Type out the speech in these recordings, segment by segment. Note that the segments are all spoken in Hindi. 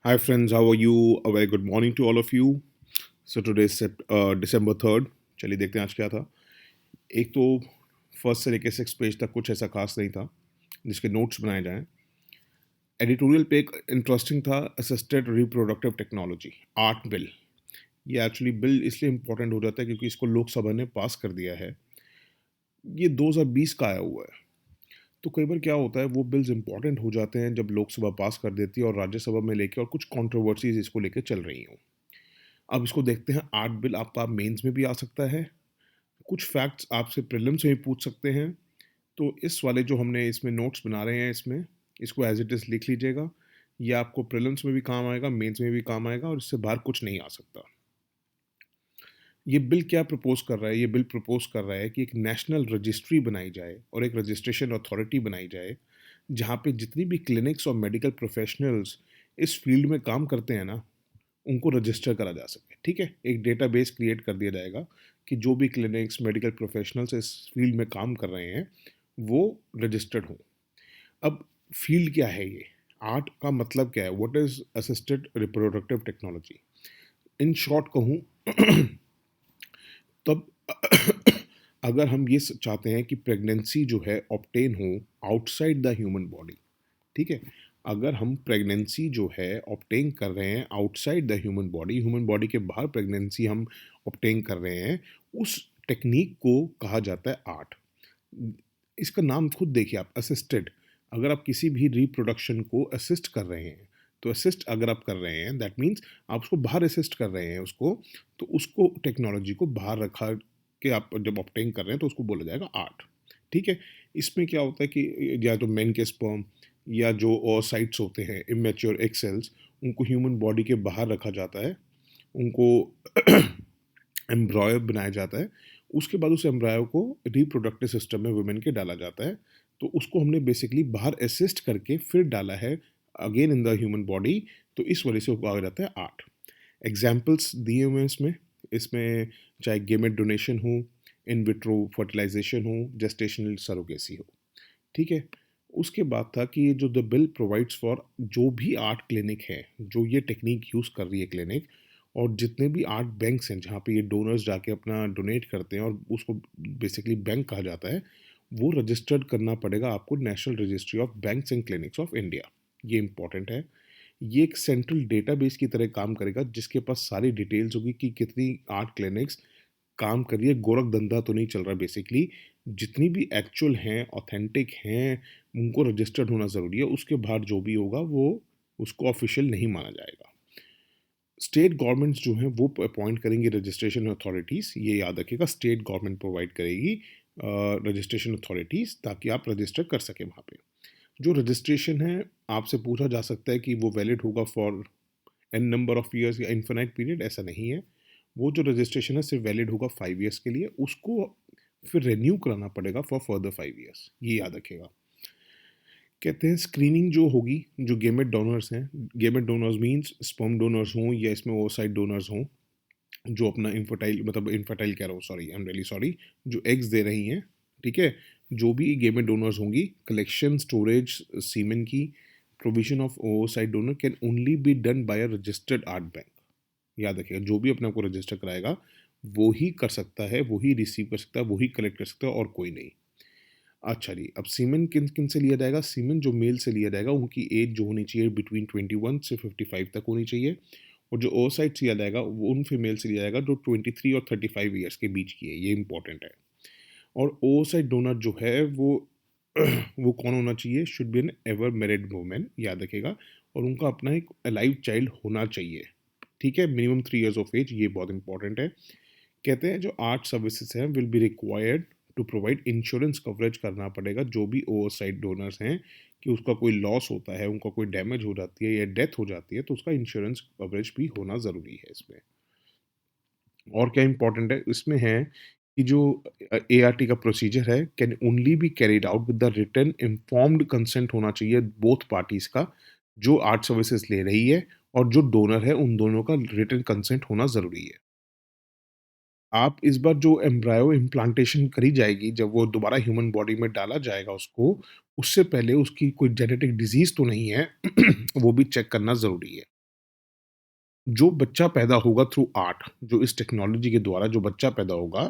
Hi friends, how are you? A very good morning to all of you. So today is December 3rd. चलिए देखते हैं आज क्या था। एक तो फर्स्ट से लेकर 6 पेज तक कुछ ऐसा खास नहीं था जिसके नोट्स बनाए जाएं। एडिटोरियल पे एक इंटरेस्टिंग था, assisted reproductive technology art bill. ये एक्चुअली बिल इसलिए इम्पोर्टेंट हो जाता है क्योंकि इसको लोकसभा ने पास कर दिया है। ये 2020 का आया हुआ है। तो कई बार क्या होता है, वो बिल्स इंपॉर्टेंट हो जाते हैं जब लोकसभा पास कर देती है और राज्यसभा में लेके और कुछ कंट्रोवर्सीज इसको लेके चल रही हों। अब इसको देखते हैं। आर्ट बिल आपका मेंस में भी आ सकता है, कुछ फैक्ट्स आपसे प्रीलिम्स में भी पूछ सकते हैं। तो इस वाले जो हमने इसमें नोट्स बना रहे हैं, इसमें इसको एज इट इज़ लिख लीजिएगा। ये आपको प्रीलिम्स में भी काम आएगा, मेंस में भी काम आएगा और इससे बाहर कुछ नहीं आ सकता। ये बिल क्या प्रपोज कर रहा है? ये बिल प्रपोज कर रहा है कि एक नेशनल रजिस्ट्री बनाई जाए और एक रजिस्ट्रेशन अथॉरिटी बनाई जाए, जहाँ पे जितनी भी क्लिनिक्स और मेडिकल प्रोफेशनल्स इस फील्ड में काम करते हैं ना, उनको रजिस्टर करा जा सके। ठीक है, एक डेटाबेस क्रिएट कर दिया जाएगा कि जो भी क्लिनिक्स मेडिकल प्रोफेशनल्स इस फील्ड में काम कर रहे हैं वो रजिस्टर्ड हों। अब फील्ड क्या है ये? आर्ट का मतलब क्या है? What is assisted reproductive technology? In short कहूँ तब अगर हम ये चाहते हैं कि प्रेगनेंसी जो है ऑब्टेन हो आउटसाइड द ह्यूमन बॉडी। ठीक है, अगर हम प्रेगनेंसी जो है ऑब्टेन कर रहे हैं आउटसाइड द ह्यूमन बॉडी के बाहर प्रेगनेंसी हम ऑब्टेन कर रहे हैं, उस टेक्निक को कहा जाता है आर्ट। इसका नाम खुद देखिए आप, असिस्टेड। अगर आप किसी भी रिप्रोडक्शन को असिस्ट कर रहे हैं, तो असिस्ट अगर आप कर रहे हैं दैट मीन्स आप उसको बाहर असिस्ट कर रहे हैं उसको, तो उसको टेक्नोलॉजी को बाहर रखा के आप जब ऑब्टेन कर रहे हैं तो उसको बोला जाएगा आर्ट। ठीक है, इसमें क्या होता है कि या तो मेन के स्पर्म या जो और साइट्स होते हैं इमेच्योर एग सेल्स, उनको ह्यूमन बॉडी के बाहर रखा जाता है, उनको एम्ब्रॉय बनाया जाता है। उसके बाद उस एम्ब्रॉय को रिप्रोडक्टिव सिस्टम में वुमेन के डाला जाता है। तो उसको हमने बेसिकली बाहर असिस्ट करके फिर डाला है again in the human body. तो इस वजह से कहा जाता है आर्ट। एग्जाम्पल्स दिए हुए हैं इसमें। इसमें चाहे गेमेट डोनेशन हो, इन विट्रो फर्टिलाइजेशन हो, जेस्टेशनल सरोगेसी हो। ठीक है, उसके बाद था कि ये जो द बिल प्रोवाइड्स फॉर जो भी आर्ट क्लिनिक है, जो ये टेक्निक यूज़ कर रही है क्लिनिक, और जितने भी आर्ट बैंक्स हैं जहाँ पे ये डोनर्स जाके अपना डोनेट करते हैं और उसको बेसिकली बैंक कहा जाता है, वो रजिस्टर्ड करना पड़ेगा आपको national registry of banks and clinics of India. ये इंपॉर्टेंट है। ये एक सेंट्रल डेटाबेस की तरह काम करेगा जिसके पास सारी डिटेल्स होगी कि कितनी आर्ट क्लिनिक्स काम कर रही है। गोरख धंधा तो नहीं चल रहा बेसिकली। जितनी भी एक्चुअल हैं, ऑथेंटिक हैं, उनको रजिस्टर्ड होना ज़रूरी है। उसके बाहर जो भी होगा वो उसको ऑफिशियल नहीं माना जाएगा। स्टेट गवर्नमेंट्स जो हैं वो अपॉइंट करेंगी रजिस्ट्रेशन अथॉरिटीज़। ये याद रखिएगा, स्टेट गवर्नमेंट प्रोवाइड करेगी रजिस्ट्रेशन अथॉरिटीज़, ताकि आप रजिस्टर कर सकें वहाँ पे। जो रजिस्ट्रेशन है, आपसे पूछा जा सकता है कि वो वैलिड होगा for an number of years या इन्फिनाइट पीरियड। ऐसा नहीं है। वो जो रजिस्ट्रेशन है सिर्फ वैलिड होगा 5 ईयर्स के लिए। उसको फिर रिन्यू कराना पड़ेगा फॉर फर्दर 5 ईयर्स। ये याद रखिएगा। कहते हैं स्क्रीनिंग जो होगी, जो गेमेट डोनर्स हैं, gamete donors means sperm donors हों या इसमें ओसाइट डोनर्स हों, जो अपना इनफर्टाइल, मतलब इनफर्टाइल कह रहा हूँ, sorry, I am really sorry, जो एग्स दे रही हैं। ठीक है, जो भी गेमेट डोनर्स होंगी, कलेक्शन स्टोरेज सीमेन की, provision of oocyte donor can only be done by a registered art bank. याद रखिएगा, जो भी अपने आप को रजिस्टर कराएगा वो ही कर सकता है, वही रिसीव कर सकता है, वही कलेक्ट कर सकता है और कोई नहीं। अच्छा जी, अब सीमेन किन किन से लिया जाएगा? सीमेन जो मेल से लिया जाएगा उनकी एज जो होनी चाहिए बिटवीन 21 से 55 तक होनी चाहिए। और जो ओसाइट से लिया जाएगा वो उन फीमेल से लिया जाएगा जो 23 और 35 ईयर्स के बीच की है। ये इंपॉर्टेंट है। और ओसाइट डोनर जो है वो वो कौन होना चाहिए? Should be an ever married women, याद रखिएगा। और उनका अपना एक अलाइव चाइल्ड होना चाहिए। ठीक है, मिनिमम 3 ईयर्स ऑफ एज, ये बहुत इंपॉर्टेंट है। कहते हैं जो आर्ट सर्विसेज हैं will be required to provide insurance coverage करना पड़ेगा जो भी ओवरसाइट डोनर्स हैं, कि उसका कोई लॉस होता है, उनका कोई डैमेज हो जाती है या डेथ हो जाती है, तो उसका इंश्योरेंस कवरेज भी होना ज़रूरी है इसमें। और क्या इंपॉर्टेंट है इसमें है कि जो ART का प्रोसीजर है can only be carried out with the written informed consent होना चाहिए बोथ पार्टीज का, जो आर्ट सर्विसेज ले रही है और जो डोनर है, उन दोनों का रिटन कंसेंट होना ज़रूरी है। आप इस बार जो एम्ब्रायो इम्प्लांटेशन करी जाएगी, जब वो दोबारा ह्यूमन बॉडी में डाला जाएगा उसको, उससे पहले उसकी कोई जेनेटिक डिज़ीज़ तो नहीं है वो भी चेक करना ज़रूरी है। जो बच्चा पैदा होगा थ्रू आर्ट, जो इस टेक्नोलॉजी के द्वारा जो बच्चा पैदा होगा,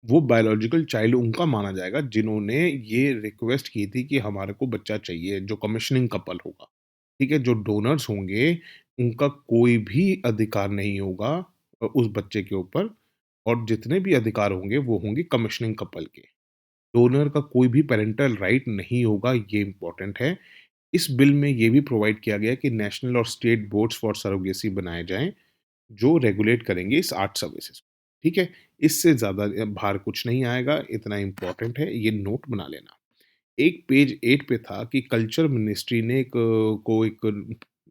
वो बायोलॉजिकल चाइल्ड उनका माना जाएगा जिन्होंने ये रिक्वेस्ट की थी कि हमारे को बच्चा चाहिए, जो कमिशनिंग कपल होगा। ठीक है? जो डोनर्स होंगे, उनका कोई भी अधिकार नहीं होगा उस बच्चे के ऊपर, और जितने भी अधिकार होंगे, वो होंगे कमिशनिंग कपल के। डोनर का कोई भी पैरेंटल राइट नहीं होगा, ये इम्पोर्टेंट है। इस बिल में ये भी प्रोवाइड किया गया है कि नेशनल और स्टेट बोर्ड्स फॉर सरोगेसी बनाए जाएँ, जो रेगुलेट करेंगे इस आर्ट सर्विसेज़ को, ठीक है? इससे ज़्यादा बाहर कुछ नहीं आएगा, इतना इम्पोर्टेंट है, ये नोट बना लेना। एक पेज 8 पे था कि कल्चर मिनिस्ट्री ने एक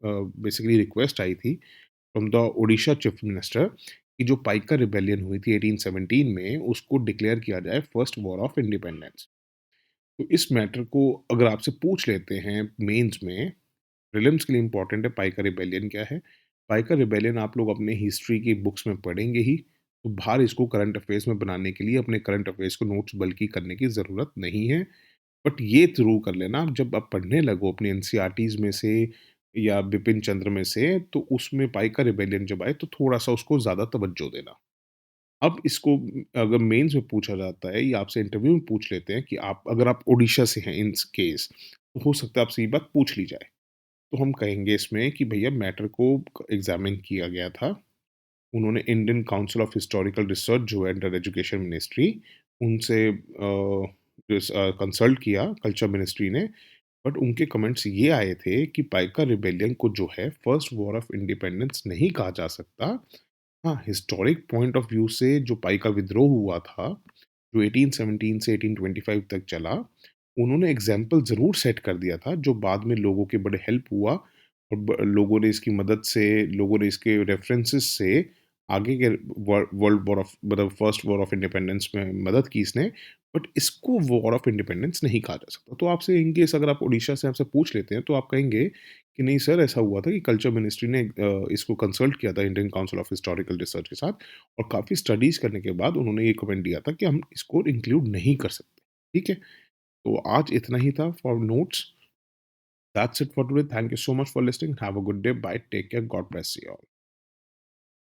बेसिकली रिक्वेस्ट आई थी from the Odisha chief minister कि जो पाइका रिबेलियन हुई थी 1817 में, उसको डिक्लेयर किया जाए फर्स्ट वॉर ऑफ इंडिपेंडेंस। तो इस मैटर को अगर आपसे पूछ लेते हैं मेंस में, प्रीलिम्स के लिए इम्पोर्टेंट है पाइका रिबेलियन क्या है? पाइका रिबेलियन आप लोग अपने हिस्ट्री की बुक्स में पढ़ेंगे ही, तो बाहर इसको करंट अफेयर्स में बनाने के लिए अपने करंट अफेयर्स को नोट्स बल्कि करने की ज़रूरत नहीं है। बट ये ज़रूर कर लेना, जब आप पढ़ने लगो अपनी एनसीईआरटीज़ में से या बिपिन चंद्र में से, तो उसमें पाइका रिबेलियन जब आए तो थोड़ा-सा उसको ज़्यादा तवज्जो देना। अब इसको अगर मेंस में पूछा जाता है या आपसे इंटरव्यू में पूछ लेते हैं कि आप अगर आप ओडिशा से हैं इन केस, तो हो सकता है आपसे ये बात पूछ ली जाए। तो हम कहेंगे इसमें कि भैया मैटर को एग्ज़ामिन किया गया था। उन्होंने Indian council of historical research जो है अंडर एजुकेशन मिनिस्ट्री, उनसे कंसल्ट किया कल्चर मिनिस्ट्री ने, बट उनके कमेंट्स ये आए थे कि पाइका रिबेलियन को जो है फर्स्ट वॉर ऑफ इंडिपेंडेंस नहीं कहा जा सकता। हाँ, हिस्टोरिक पॉइंट ऑफ व्यू से जो पाइका विद्रोह हुआ था, जो 1817 से 1825 तक चला, उन्होंने एग्ज़ाम्पल ज़रूर सेट कर दिया था, जो बाद में लोगों के बड़े हेल्प हुआ और लोगों ने इसकी मदद से, लोगों ने इसके रेफरेंसेस से आगे के वर्ल्ड वॉर ऑफ मतलब फर्स्ट वॉर ऑफ इंडिपेंडेंस में मदद की इसने, बट इसको वॉर ऑफ इंडिपेंडेंस नहीं कहा जा सकता। तो आपसे इन केस अगर आप उड़ीसा से आपसे पूछ लेते हैं, तो आप कहेंगे कि नहीं सर, ऐसा हुआ था कि कल्चर मिनिस्ट्री ने इसको कंसल्ट किया था Indian council of historical research के साथ, और काफ़ी स्टडीज़ करने के बाद उन्होंने ये कमेंट दिया था कि हम इसको इंक्लूड नहीं कर सकते। ठीक है? तो आज इतना ही था for notes. That's it for today. Thank you so much for listening. Have a good day. Bye. Take care. God bless you all.